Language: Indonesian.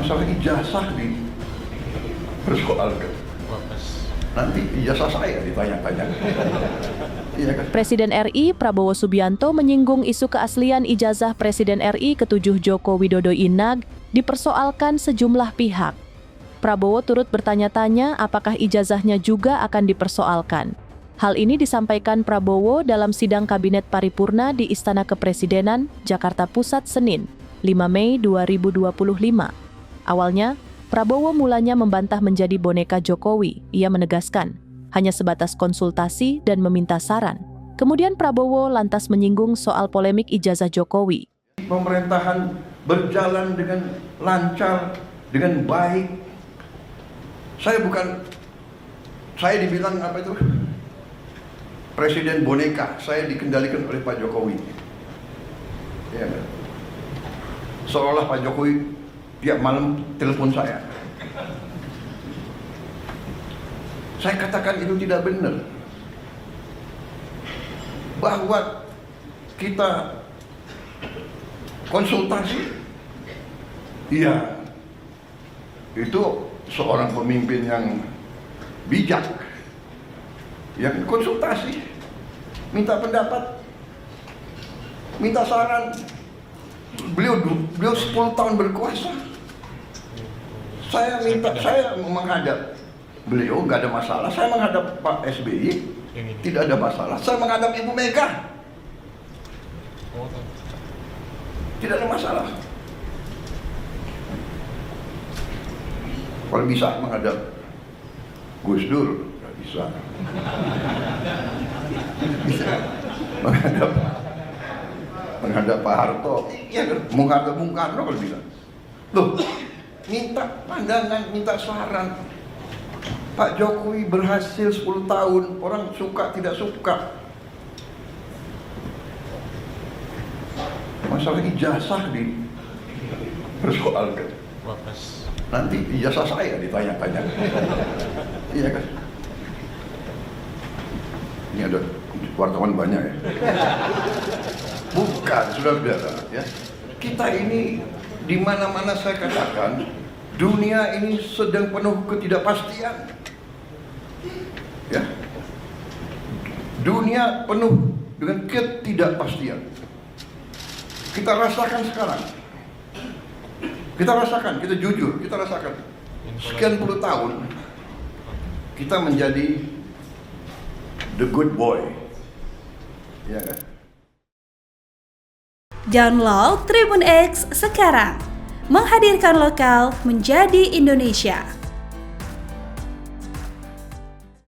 Masalah ijazah dipersoalkan. Nanti ijazah saya ditanya-tanya. Iya kan? Presiden RI Prabowo Subianto menyinggung isu keaslian ijazah Presiden RI ke-7 Joko Widodo Inag dipersoalkan sejumlah pihak. Prabowo turut bertanya-tanya apakah ijazahnya juga akan dipersoalkan. Hal ini disampaikan Prabowo dalam sidang Kabinet Paripurna di Istana Kepresidenan, Jakarta Pusat, Senin, 5 Mei 2025. Awalnya, Prabowo mulanya membantah menjadi boneka Jokowi. Ia menegaskan, hanya sebatas konsultasi dan meminta saran. Kemudian Prabowo lantas menyinggung soal polemik ijazah Jokowi. Pemerintahan berjalan dengan lancar, dengan baik. Saya dibilang apa itu? Presiden boneka, saya dikendalikan oleh Pak Jokowi. Ya, seolah Pak Jokowi tiap malam telepon saya. Saya katakan itu tidak benar. Bahwa kita konsultasi, iya, itu seorang pemimpin yang bijak, yang konsultasi, minta pendapat, minta saran. Beliau 10 tahun berkuasa. Saya menghadap beliau, nggak ada masalah. Saya menghadap Pak SBY, tidak ada masalah. Saya menghadap Ibu Mega, tidak ada masalah. Kalau bisa menghadap Gus Dur, nggak bisa. Bisa menghadap Pak Harto, iya kan? Menghadap Bung Karno kalau bilang. Loh, minta pandangan, minta saran. Pak Jokowi berhasil 10 tahun, orang suka tidak suka. Masalah ijazah dipersoalkan. Nanti ijazah saya ditanya-tanya. Iya kan? Ini ada wartawan banyak ya. Bukan, saudara-saudara, ya. Kita ini di mana-mana saya katakan, dunia ini sedang penuh ketidakpastian. Ya. Dunia penuh dengan ketidakpastian. Kita rasakan sekarang. Kita rasakan, kita jujur, kita rasakan. Sekian puluh tahun kita menjadi the good boy. Ya kan? Download Tribun X sekarang, menghadirkan lokal menjadi Indonesia.